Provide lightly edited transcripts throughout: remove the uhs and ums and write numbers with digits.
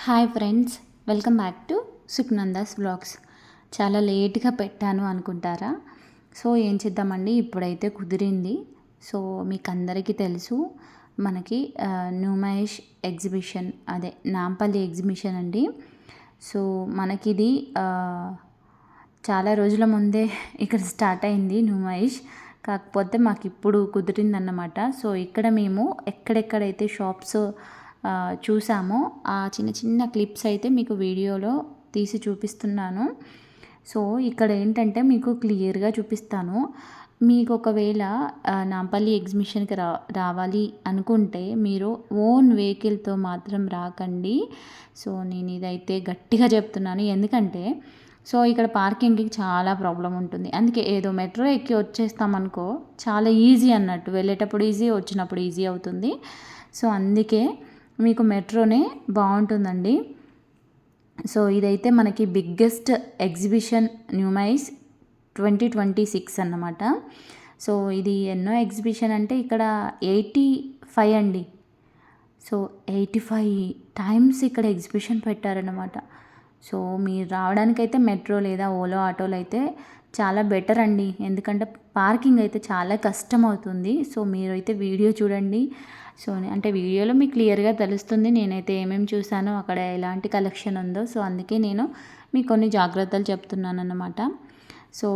Hi friends, welcome back to Sukhnanda's vlogs. చాలా లేట్గా పెట్టాను అనుకుంటారా? సో ఏం చేద్దామండి, ఇప్పుడైతే కుదిరింది. సో మీకు అందరికీ తెలుసు, మనకి న్యూ మహేష్ ఎగ్జిబిషన్, అదే నాంపల్లి ఎగ్జిబిషన్ అండి. సో మనకిది చాలా రోజుల ముందే ఇక్కడ స్టార్ట్ అయింది న్యూ మహేష్. కాకపోతే మాకు ఇప్పుడు కుదిరిందన్నమాట. సో ఇక్కడ మేము ఎక్కడెక్కడైతే షాప్స్ చూసామో ఆ చిన్న చిన్న క్లిప్స్ అయితే మీకు వీడియోలో తీసి చూపిస్తున్నాను. సో ఇక్కడ ఏంటంటే మీకు క్లియర్గా చూపిస్తాను. మీకు ఒకవేళ నాంపల్లి ఎగ్జిబిషన్కి రావాలి అనుకుంటే మీరు ఓన్ వెహికల్తో మాత్రం రాకండి. సో నేను ఇదైతే గట్టిగా చెప్తున్నాను. ఎందుకంటే సో ఇక్కడ పార్కింగ్కి చాలా ప్రాబ్లం ఉంటుంది. అందుకే ఏదో మెట్రో ఎక్కి వచ్చేస్తామనుకో చాలా ఈజీ అన్నట్టు, వెళ్ళేటప్పుడు ఈజీ, వచ్చినప్పుడు ఈజీ అవుతుంది. సో అందుకే మీకు మెట్రోనే బాగుంటుందండి. సో ఇదైతే మనకి బిగ్గెస్ట్ ఎగ్జిబిషన్ న్యూ మహేష్ 2026 అన్నమాట. సో ఇది ఎన్నో ఎగ్జిబిషన్ అంటే ఇక్కడ 85 అండి. సో 85 టైమ్స్ ఇక్కడ ఎగ్జిబిషన్ పెట్టారన్నమాట. సో మీరు రావడానికైతే మెట్రో లేదా ఓలో ఆటోలు అయితే చాలా బెటర్ అండి. ఎందుకంటే పార్కింగ్ అయితే చాలా కష్టం అవుతుంది. సో మీరు అయితే వీడియో చూడండి. సో అంటే వీడియోలో మీకు క్లియర్గా తెలుస్తుంది నేనైతే ఏమేమి చూసానో, అక్కడ ఎలాంటి కలెక్షన్ ఉందో. సో అందుకే నేను మీకు కొన్ని జాగ్రత్తలు చెప్తున్నాను అన్నమాట. సో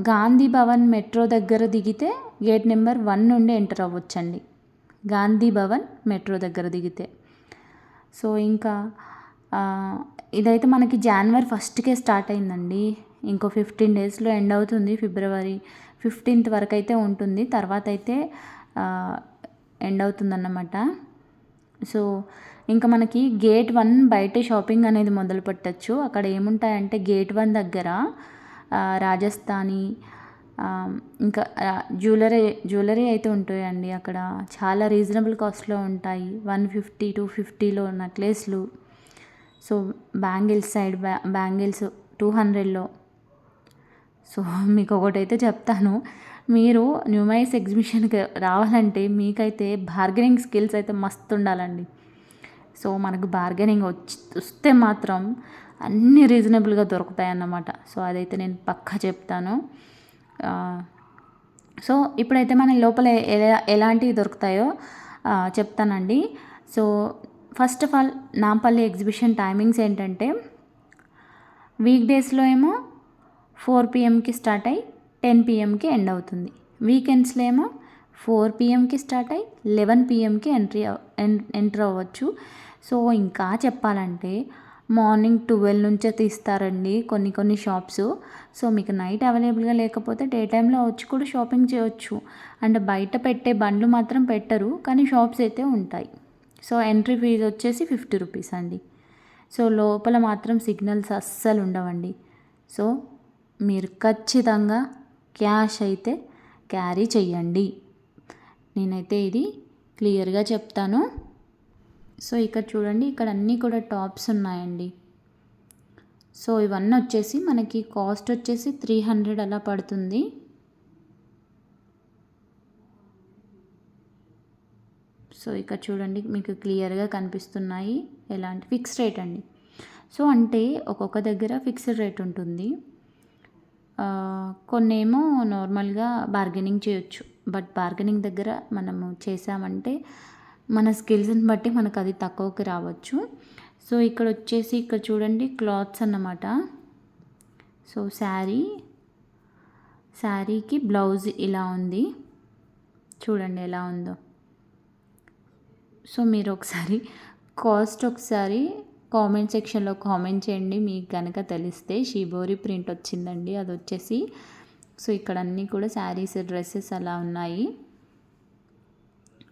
గాంధీ భవన్ మెట్రో దగ్గర దిగితే గేట్ నెంబర్ 1 నుండి ఎంటర్ అవ్వచ్చండి, గాంధీ భవన్ మెట్రో దగ్గర దిగితే. సో ఇంకా ఇదైతే మనకి జనవరి 1కే స్టార్ట్ అయిందండి. ఇంకో 15 డేస్లో ఎండ్ అవుతుంది. ఫిబ్రవరి 15th వరకు అయితే ఉంటుంది, తర్వాత అయితే ఎండ్ అవుతుందన్నమాట. సో ఇంకా మనకి గేట్ 1 బయట షాపింగ్ అనేది మొదలు పెట్టచ్చు. అక్కడ ఏముంటాయంటే గేట్ 1 దగ్గర రాజస్థానీ ఇంకా జ్యువెలరీ అయితే ఉంటాయండి. అక్కడ చాలా రీజనబుల్ కాస్ట్లో ఉంటాయి. 150, 250లో నెక్లెస్లు. సో బ్యాంగిల్స్, సైడ్ బ్యాంగిల్స్ 200లో. సో మీకు ఒకటైతే చెప్తాను, మీరు న్యూ మహేష్ ఎగ్జిబిషన్కి రావాలంటే మీకైతే బార్గెనింగ్ స్కిల్స్ అయితే మస్తు ఉండాలండి. సో మనకు బార్గెనింగ్ వస్తే మాత్రం అన్నీ రీజనబుల్గా దొరుకుతాయి అన్నమాట. సో అదైతే నేను పక్కా చెప్తాను. సో ఇప్పుడైతే మన లోపల ఎలాంటివి దొరుకుతాయో చెప్తానండి. So first of all Nampally exhibition timings ఏంటంటే, వీక్ డేస్లో ఏమో 4 PM స్టార్ట్ అయ్యి 10 PM ఎండ్ అవుతుంది. వీకెండ్స్లో ఏమో 4 PM స్టార్ట్ అయ్యి 11 PM ఎంటర్ అవ్వచ్చు. సో ఇంకా చెప్పాలంటే మార్నింగ్ 12 నుంచే తీస్తారండి కొన్ని షాప్స్. సో మీకు నైట్ అవైలబుల్గా లేకపోతే డే టైంలో వచ్చి కూడా షాపింగ్ చేయవచ్చు. అండ్ బయట పెట్టే బండ్లు మాత్రం పెట్టరు, కానీ షాప్స్ అయితే ఉంటాయి. సో ఎంట్రీ ఫీజు వచ్చేసి 50 రూపీస్ అండి. సో లోపల మాత్రం సిగ్నల్స్ అస్సలు ఉండవండి. సో మీరు ఖచ్చితంగా క్యాష్ అయితే క్యారీ చెయ్యండి. నేనైతే ఇది క్లియర్గా చెప్తాను. సో ఇక్కడ చూడండి, ఇక్కడ అన్నీ కూడా టాప్స్ ఉన్నాయండి. సో ఇవన్నీ వచ్చేసి మనకి కాస్ట్ వచ్చేసి 300 అలా పడుతుంది. సో ఇక్కడ చూడండి, మీకు క్లియర్గా కనిపిస్తున్నాయి. ఎలాంటి ఫిక్స్డ్ రేట్ అండి. సో అంటే ఒక్కొక్క దగ్గర ఫిక్స్డ్ రేట్ ఉంటుంది, కొన్నేమో నార్మల్గా బార్గెనింగ్ చేయొచ్చు. బట్ బార్గెనింగ్ దగ్గర మనము చేసామంటే మన స్కిల్స్ని బట్టి మనకు అది తక్కువకి రావచ్చు. సో ఇక్కడ వచ్చేసి ఇక్కడ చూడండి క్లాత్స్ అన్నమాట. సో శారీకి బ్లౌజ్ ఇలా ఉంది, చూడండి ఎలా ఉందో. సో మీరు ఒకసారి కాస్ట్ కామెంట్ సెక్షన్లో కామెంట్ చేయండి, మీకు కనుక తెలిస్తే. షిబోరి ప్రింట్ వచ్చిందండి, అది వచ్చేసి. సో ఇక్కడ అన్నీ కూడా శారీస్, డ్రెస్సెస్ అలా ఉన్నాయి.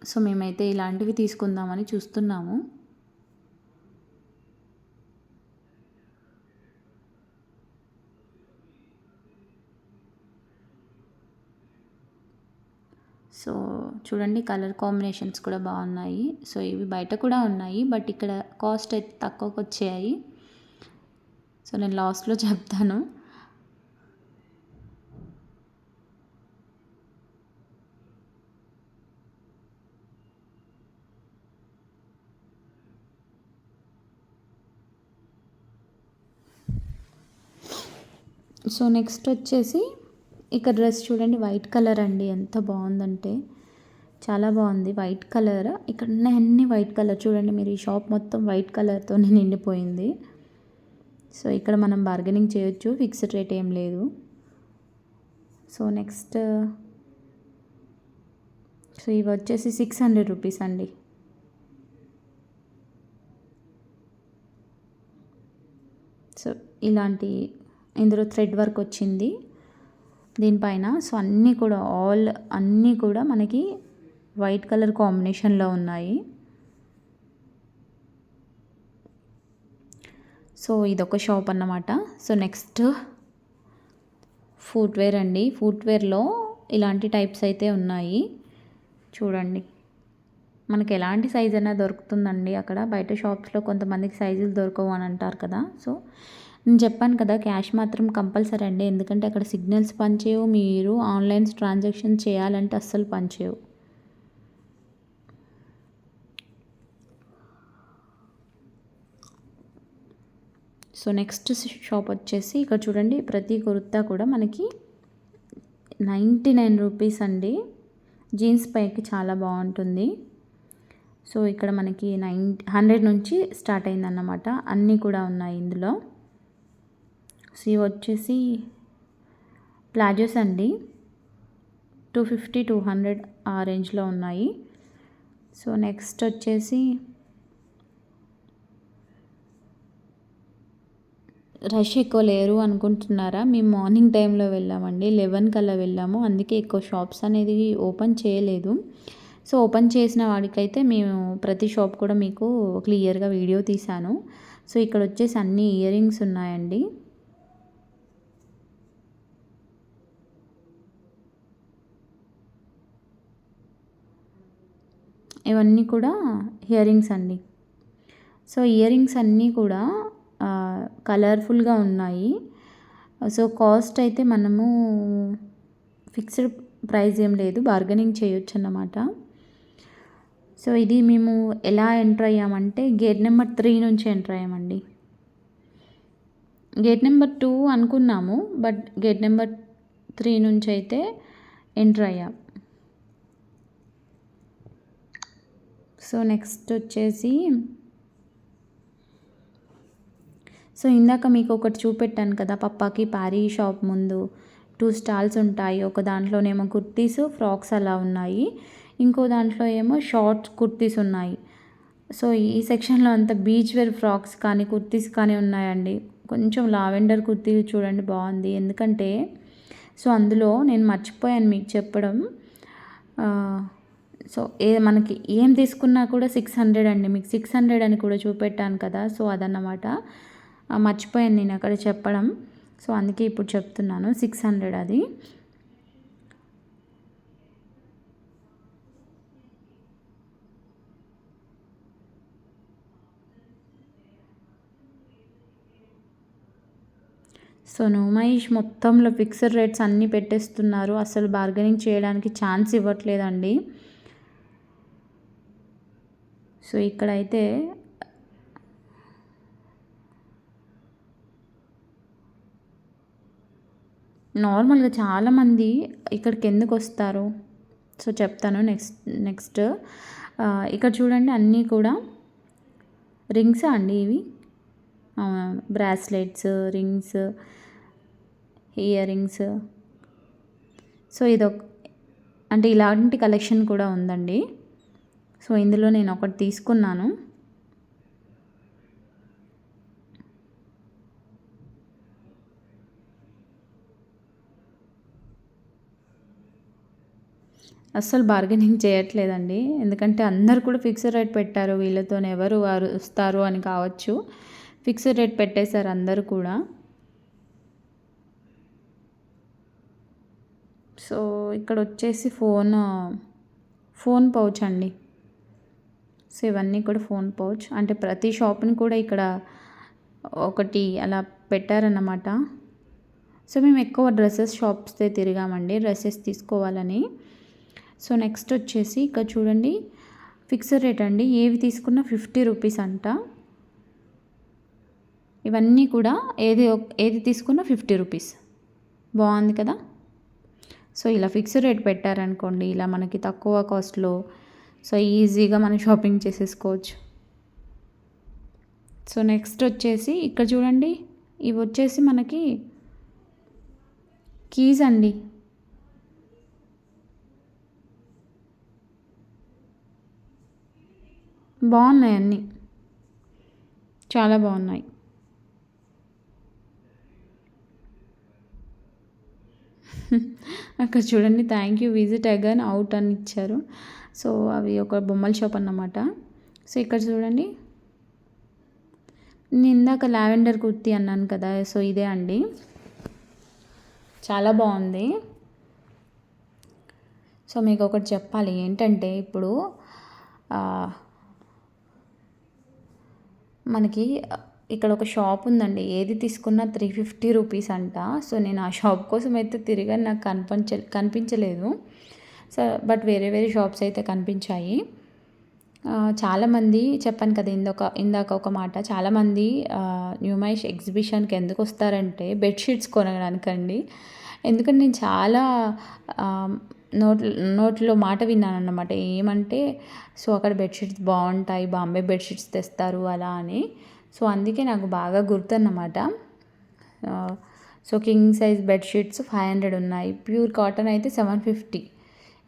సో మేమైతే ఇలాంటివి తీసుకుందామని చూస్తున్నాము. సో చూడండి, కలర్ కాంబినేషన్స్ కూడా బాగున్నాయి. సో ఇవి బయట కూడా ఉన్నాయి, బట్ ఇక్కడ కాస్ట్ అయితే తక్కువకి వచ్చాయి. సో నేను లాస్ట్లో చెప్తాను. సో నెక్స్ట్ వచ్చేసి ఇక్కడ డ్రెస్ చూడండి, వైట్ కలర్ అండి, ఎంత బాగుందంటే చాలా బాగుంది. వైట్ కలర్, ఇక్కడ ఉన్న అన్ని వైట్ కలర్ చూడండి మీరు, ఈ షాప్ మొత్తం వైట్ కలర్తో నిండిపోయింది. సో ఇక్కడ మనం బార్గెనింగ్ చేయొచ్చు, ఫిక్స్డ్ రేట్ ఏం లేదు. సో నెక్స్ట్ సో ఇవి వచ్చేసి 600 రూపీస్ అండి. సో ఇలాంటి ఇందులో థ్రెడ్ వర్క్ వచ్చింది దీనిపైన. సో అన్నీ కూడా మనకి వైట్ కలర్ కాంబినేషన్లో ఉన్నాయి. సో ఇదొక షాప్ అన్నమాట. సో నెక్స్ట్ ఫుట్వేర్ అండి. ఫుట్వేర్లో ఇలాంటి టైప్స్ అయితే ఉన్నాయి చూడండి. మనకి ఎలాంటి సైజ్ అయినా దొరుకుతుందండి అక్కడ. బయట షాప్స్లో కొంతమందికి సైజులు దొరకవు అని అంటారు కదా. సో నేను చెప్పాను కదా, క్యాష్ మాత్రం కంపల్సరీ అండి, ఎందుకంటే అక్కడ సిగ్నల్స్ పనిచేయవు. మీరు ఆన్లైన్ ట్రాన్సాక్షన్ చేయాలంటే అస్సలు పనిచేయవు. సో నెక్స్ట్ షాప్ వచ్చేసి ఇక్కడ చూడండి, ప్రతి కుర్తా కూడా మనకి 99 రూపీస్ అండి. జీన్స్ పైకి చాలా బాగుంటుంది. సో ఇక్కడ మనకి 100 నుంచి స్టార్ట్ అయిందన్నమాట. అన్నీ కూడా ఉన్నాయి ఇందులో. సో ఇవి వచ్చేసి ప్లాజోస్ అండి, 250, 200 ఆ రేంజ్లో ఉన్నాయి. సో నెక్స్ట్ వచ్చేసి రష్ ఎక్కువ లేరు అనుకుంటున్నారా? మేము మార్నింగ్ టైంలో వెళ్ళామండి, 11 కల్లా వెళ్ళాము, అందుకే ఎక్కువ షాప్స్ అనేది ఓపెన్ చేయలేదు. సో ఓపెన్ చేసిన వాడికైతే మేము ప్రతి షాప్ కూడా మీకు క్లియర్గా వీడియో తీశాను. సో ఇక్కడ వచ్చేసి అన్ని ఇయర్ రింగ్స్ ఉన్నాయండి. ఇవన్నీ కూడా ఇయర్ రింగ్స్ అండి. సో ఇయర్ రింగ్స్ అన్నీ కూడా కలర్ఫుల్గా ఉన్నాయి. సో కాస్ట్ అయితే మనము ఫిక్స్డ్ ప్రైస్ ఏం లేదు, బార్గెనింగ్ చేయొచ్చు అన్నమాట. సో ఇది మేము ఎలా ఎంటర్ అయ్యామంటే గేట్ నెంబర్ 3 నుంచి ఎంటర్ అయ్యామండి. గేట్ నెంబర్ 2 అనుకున్నాము, బట్ గేట్ నెంబర్ 3 నుంచి అయితే ఎంటర్ అయ్యాం. సో నెక్స్ట్ వచ్చేసి సో ఇందాక మీకు ఒకటి చూపెట్టాను కదా, పప్పాకి పారీ షాప్ ముందు 2 స్టాల్స్ ఉంటాయి. ఒక దాంట్లోనేమో కుర్తీస్, ఫ్రాక్స్ అలా ఉన్నాయి, ఇంకో దాంట్లో ఏమో షార్ట్ కుర్తీస్ ఉన్నాయి. సో ఈ సెక్షన్లో అంతా బీచ్ వేర్ ఫ్రాక్స్ కానీ కుర్తీస్ కానీ ఉన్నాయండి. కొంచెం లావెండర్ కుర్తీలు చూడండి, బాగుంది. ఎందుకంటే సో అందులో నేను మర్చిపోయాను మీకు చెప్పడం. సో మనకి ఏం తీసుకున్నా కూడా 600 అండి. మీకు 600 అని కూడా చూపెట్టాను కదా, సో అదన్నమాట. మర్చిపోయాను నేను అక్కడ చెప్పడం. సో అందుకే ఇప్పుడు చెప్తున్నాను, 600 అది. సో నుమైష్ మొత్తంలో ఫిక్స్డ్ రేట్స్ అన్నీ పెట్టేస్తున్నారు, అసలు బార్గెనింగ్ చేయడానికి ఛాన్స్ ఇవ్వట్లేదండి. సో ఇక్కడైతే నార్మల్గా చాలామంది ఇక్కడికి ఎందుకు వస్తారు సో చెప్తాను నెక్స్ట్. ఇక్కడ చూడండి, అన్నీ కూడా రింగ్స్ అండి ఇవి. Bracelets, rings, ear rings. So అంటే ఇలాంటి కలెక్షన్ కూడా ఉందండి. సో ఇందులో నేను ఒకటి తీసుకున్నాను. అస్సలు బార్గెనింగ్ చేయట్లేదండి, ఎందుకంటే అందరు కూడా ఫిక్స్డ్ రేట్ పెట్టారు. వీళ్ళతో ఎవరు వారు వస్తారు అని కావచ్చు, ఫిక్స్డ్ రేట్ పెట్టేశారు అందరూ కూడా. సో ఇక్కడ వచ్చేసి ఫోన్ పౌచ్ అండి. సో ఇవన్నీ కూడా ఫోన్ పౌచ్, అంటే ప్రతి షాప్ని కూడా ఇక్కడ ఒకటి అలా పెట్టారన్నమాట. సో మేము ఎక్కువ డ్రెస్సెస్ షాప్స్తో తిరిగామండి, డ్రెస్సెస్ తీసుకోవాలని. సో నెక్స్ట్ వచ్చేసి ఇక్కడ చూడండి, ఫిక్స్డ్ రేట్ అండి, ఏవి తీసుకున్నా 50 రూపీస్ అంట. ఇవన్నీ కూడా ఏది తీసుకున్నా 50 రూపీస్. బాగుంది కదా. సో ఇలా ఫిక్స్డ్ రేట్ పెట్టారనుకోండి, ఇలా మనకి తక్కువ కాస్ట్లో సో ఈజీగా మనం షాపింగ్ చేసేసుకోవచ్చు. సో నెక్స్ట్ వచ్చేసి ఇక్కడ చూడండి, ఇవి వచ్చేసి మనకి కీస్ అండి. బాగున్నాయి అన్నీ, చాలా బాగున్నాయి. అక్కడ చూడండి, thank you visit again out అని ఇచ్చారు. సో అవి ఒక బొమ్మల షాప్ అన్నమాట. సో ఇక్కడ చూడండి, నేను ఇందాక లావెండర్ కుర్తీ అన్నాను కదా, సో ఇదే అండి, చాలా బాగుంది. సో మీకు ఒకటి చెప్పాలి ఏంటంటే, ఇప్పుడు మనకి ఇక్కడ ఒక షాప్ ఉందండి, ఏది తీసుకున్నా 350 రూపీస్ అంట. సో నేను ఆ షాప్ కోసం అయితే తిరిగాను, నాకు కనిపించలేదు. సో బట్ వేరే వేరే షాప్స్ అయితే కనిపించాయి. చాలామంది చెప్పాను కదా ఇందాక ఒక మాట, చాలామంది న్యూమైష్ ఎగ్జిబిషన్కి ఎందుకు వస్తారంటే బెడ్షీట్స్ కొనడానికండి. ఎందుకంటే నేను చాలా నోట్లో మాట విన్నాను అన్నమాట, ఏమంటే సో అక్కడ బెడ్షీట్స్ బాగుంటాయి, బాంబే బెడ్షీట్స్ తెస్తారు అలా అని. సో అందుకే నాకు బాగా గుర్తన్నమాట. సో కింగ్ సైజ్ బెడ్షీట్స్ 500 ఉన్నాయి, ప్యూర్ కాటన్ అయితే 750.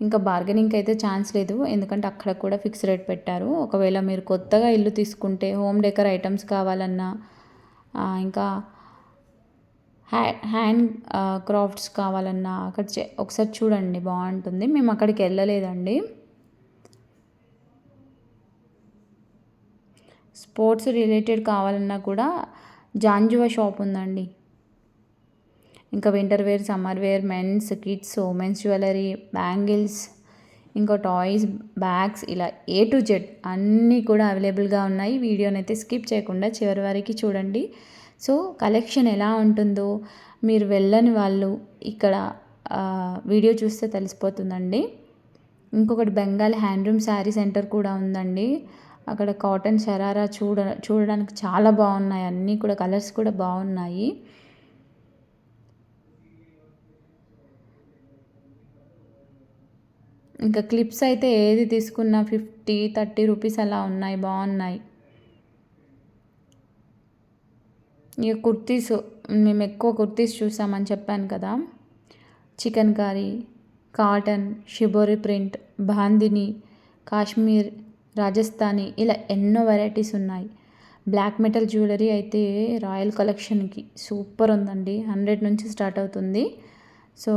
ఇంకా బార్గెనింగ్కి అయితే ఛాన్స్ లేదు, ఎందుకంటే అక్కడ కూడా ఫిక్స్ రేట్ పెట్టారు. ఒకవేళ మీరు కొత్తగా ఇల్లు తీసుకుంటే హోమ్ డెకర్ ఐటమ్స్ కావాలన్నా, ఇంకా హ్యాండ్ క్రాఫ్ట్స్ కావాలన్నా అక్కడ ఒకసారి చూడండి, బాగుంటుంది. మేము అక్కడికి వెళ్ళలేదండి. స్పోర్ట్స్ రిలేటెడ్ కావాలన్నా కూడా జాంజువా షాప్ ఉందండి. ఇంకా winter wear, summer wear, men's, kids, women's jewellery, bangles, ఇంకా టాయ్స్, బ్యాగ్స్, ఇలా A to Z అన్నీ కూడా అవైలబుల్గా ఉన్నాయి. వీడియోని అయితే స్కిప్ చేయకుండా చివరి వరకు చూడండి. సో కలెక్షన్ ఎలా ఉంటుందో మీరు వెళ్ళని వాళ్ళు ఇక్కడ వీడియో చూస్తే తెలిసిపోతుందండి. ఇంకొకటి బెంగాల్ హ్యాండ్లూమ్ శారీ సెంటర్ కూడా ఉందండి. అక్కడ కాటన్ షరారా చూడడానికి చాలా బాగున్నాయి, అన్నీ కూడా కలర్స్ కూడా బాగున్నాయి. ఇంకా క్లిప్స్ అయితే ఏది తీసుకున్నా 50-30 రూపీస్ అలా ఉన్నాయి, బాగున్నాయి. ఇక కుర్తీస్, మేము ఎక్కువ కుర్తీస్ చూసామని చెప్పాను కదా, chikankari, cotton, shibori print, bandhani, Kashmir, Rajasthani, ఇలా ఎన్నో వెరైటీస్ ఉన్నాయి. బ్లాక్ మెటల్ జ్యువెలరీ అయితే రాయల్ కలెక్షన్కి సూపర్ ఉందండి, 100 నుంచి స్టార్ట్ అవుతుంది. సో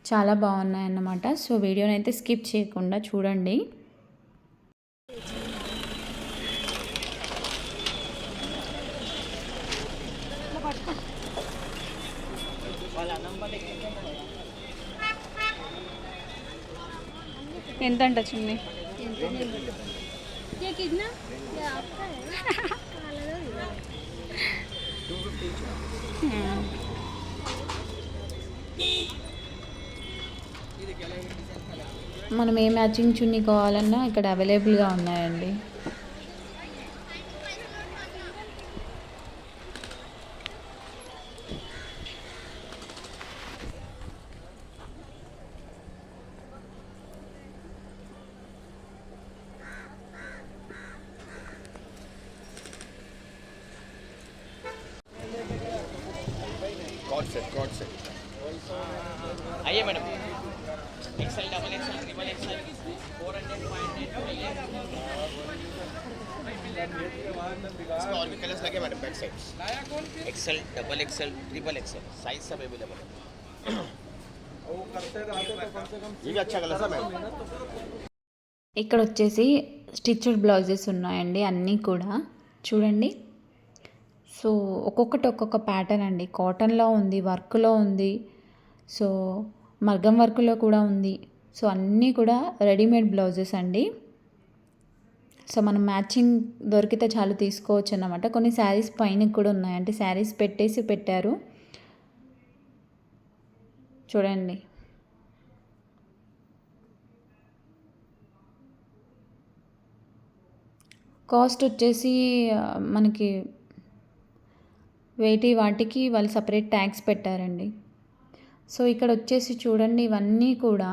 చాలా బాగున్నాయి అన్నమాట. సో వీడియోని అయితే స్కిప్ చేయకుండా చూడండి. ఎంత అంట చున్నీ? మనం ఏ మ్యాచింగ్ చున్నీ కావాలన్నా ఇక్కడ అవైలబుల్గా ఉన్నాయండి. कॉर्ड सेट आइए madam, XL, double XL, triple XL, 400, 500, इसमें और भी कलर्स लगे madam, back side XL, double XL, triple XL, size सब अवेलेबल है। ये भी अच्छा कलर है मैम। ఇక్కడ వచ్చేసి స్టిచ్డ్ బ్లౌజెస్ ఉన్నాయండి, అన్నీ కూడా చూడండి. సో ఒక్కొక్కటి ఒక్కొక్క ప్యాటర్న్ అండి, కాటన్లో ఉంది, వర్క్లో ఉంది, సో మగ్గం వర్క్లో కూడా ఉంది. సో అన్నీ కూడా రెడీమేడ్ బ్లౌజెస్ అండి. సో మనం మ్యాచింగ్ దొరికితే చాలు తీసుకోవచ్చు అన్నమాట. కొన్ని శారీస్ పైన కూడా ఉన్నాయి, అంటే శారీస్ పెట్టారు చూడండి. కాస్ట్ వచ్చేసి మనకి వాటికి వాళ్ళు సపరేట్ ట్యాక్స్ పెట్టారండి. సో ఇక్కడ వచ్చేసి చూడండి, ఇవన్నీ కూడా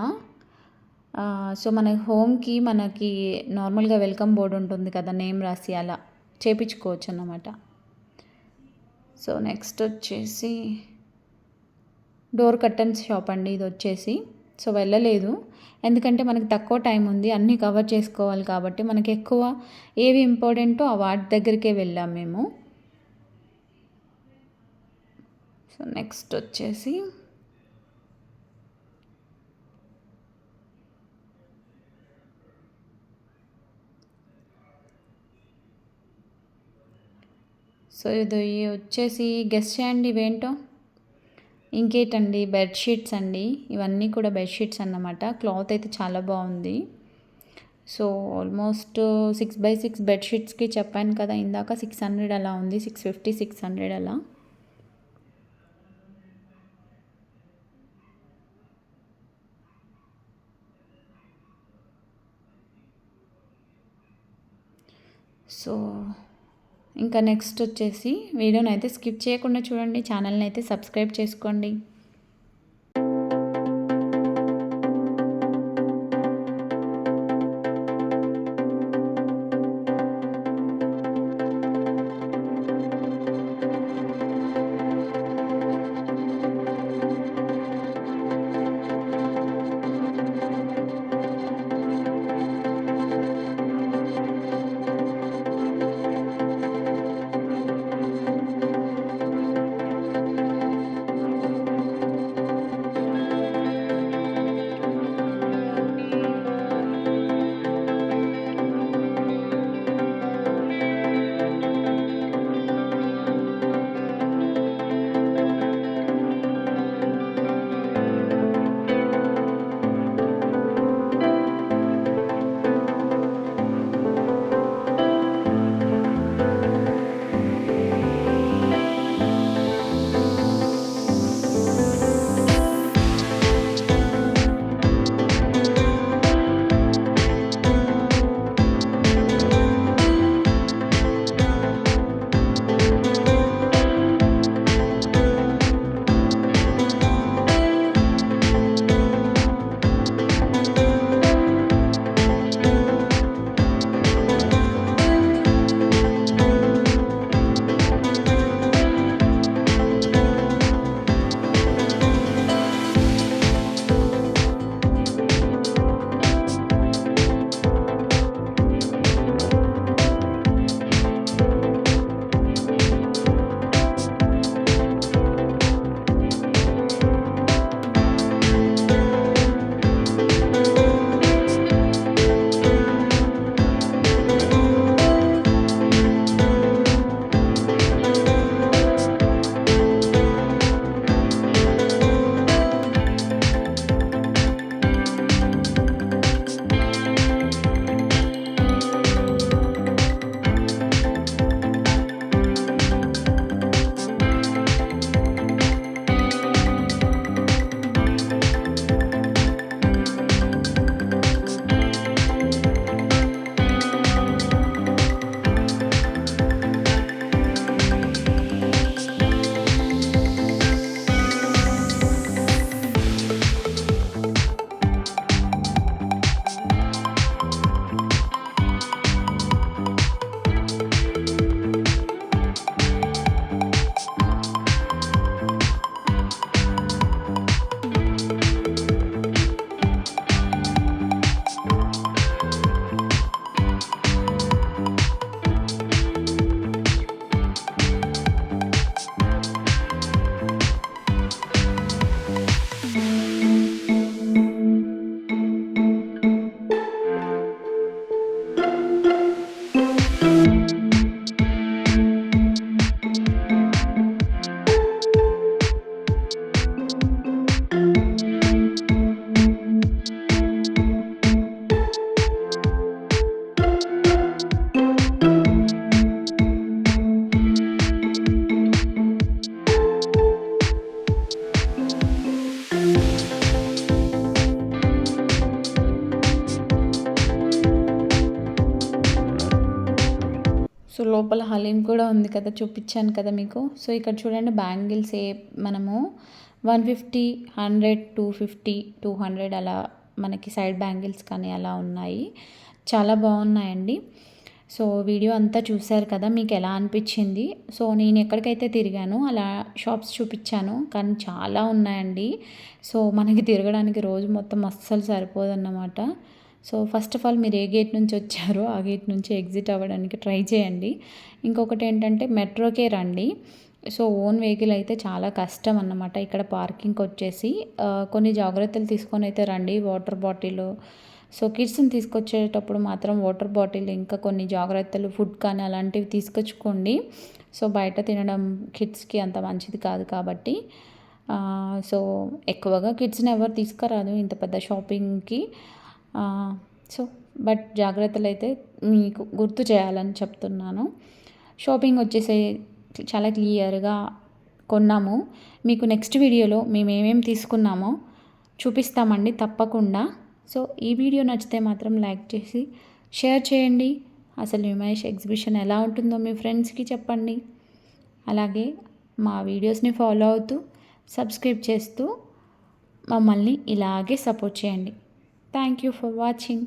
సో మన హోమ్కి మనకి నార్మల్గా వెల్కమ్ బోర్డు ఉంటుంది కదా, నేమ్ రాసి అలా చేపించుకోవచ్చు అన్నమాట. సో నెక్స్ట్ వచ్చేసి డోర్ కర్టన్స్ షాప్ అండి ఇది వచ్చేసి. సో వెళ్ళలేదు, ఎందుకంటే మనకి తక్కువ టైం ఉంది, అన్నీ కవర్ చేసుకోవాలి కాబట్టి మనకి ఎక్కువ ఏవి ఇంపార్టెంటో ఆ వాటి దగ్గరికే వెళ్ళాం మేము. సో నెక్స్ట్ వచ్చేసి సో ఇది వచ్చేసి గెస్ట్ చేయండి ఇవేంటో. ఇంకేంటండి, బెడ్షీట్స్ అండి, ఇవన్నీ కూడా బెడ్షీట్స్ అన్నమాట. క్లాత్ అయితే చాలా బాగుంది. సో ఆల్మోస్ట్ 6x6 బెడ్షీట్స్కి చెప్పాను కదా ఇందాక 600 అలా ఉంది, 650 600 అలా. సో ఇంకా నెక్స్ట్ వచ్చేసి వీడియోని అయితే స్కిప్ చేయకుండా చూడండి, ఛానల్ని అయితే సబ్స్క్రైబ్ చేసుకోండి. లోపల హలీం కూడా ఉంది కదా, చూపించాను కదా మీకు. సో ఇక్కడ చూడండి బ్యాంగిల్స్ మనము 150, 100, 250, 200 అలా మనకి సైడ్ బ్యాంగిల్స్ కానీ అలా ఉన్నాయి. చాలా బాగున్నాయండి. సో వీడియో అంతా చూశారు కదా, మీకు ఎలా అనిపించింది? సో నేను ఎక్కడికైతే తిరిగానో అలా షాప్స్ చూపించాను, కానీ చాలా ఉన్నాయండి. సో మనకి తిరగడానికి రోజు మొత్తం అస్సలు సరిపోదన్నమాట. సో ఫస్ట్ ఆఫ్ ఆల్ మీరు ఏ గేట్ నుంచి వచ్చారో ఆ గేట్ నుంచి ఎగ్జిట్ అవ్వడానికి ట్రై చేయండి. ఇంకొకటి ఏంటంటే మెట్రోకే రండి. సో ఓన్ వెహికల్ అయితే చాలా కష్టం అన్నమాట. ఇక్కడ పార్కింగ్కి వచ్చేసి కొన్ని జాగ్రత్తలు తీసుకొని అయితే రండి. వాటర్ బాటిల్, సో కిడ్స్ని తీసుకొచ్చేటప్పుడు మాత్రం వాటర్ బాటిల్, ఇంకా కొన్ని జాగ్రత్తలు, ఫుడ్ కానీ అలాంటివి తీసుకొచ్చుకోండి. సో బయట తినడం కిడ్స్కి అంత మంచిది కాదు కాబట్టి. సో ఎక్కువగా కిడ్స్ని ఎవరు తీసుకురాదు ఇంత పెద్ద షాపింగ్కి. సో బట్ జాగ్రత్తలు అయితే మీకు గుర్తు చేయాలని చెప్తున్నాను. షాపింగ్ వచ్చేసి చాలా క్లియర్గా కొన్నాము. మీకు నెక్స్ట్ వీడియోలో మేము ఏమేమి తీసుకున్నామో చూపిస్తామండి తప్పకుండా. సో ఈ వీడియో నచ్చితే మాత్రం లైక్ చేసి షేర్ చేయండి. అసలు న్యూమేష్ ఎగ్జిబిషన్ ఎలా ఉంటుందో మీ ఫ్రెండ్స్కి చెప్పండి. అలాగే మా వీడియోస్ని ఫాలో అవుతూ సబ్స్క్రైబ్ చేస్తూ మమ్మల్ని ఇలాగే సపోర్ట్ చేయండి. Thank you for watching.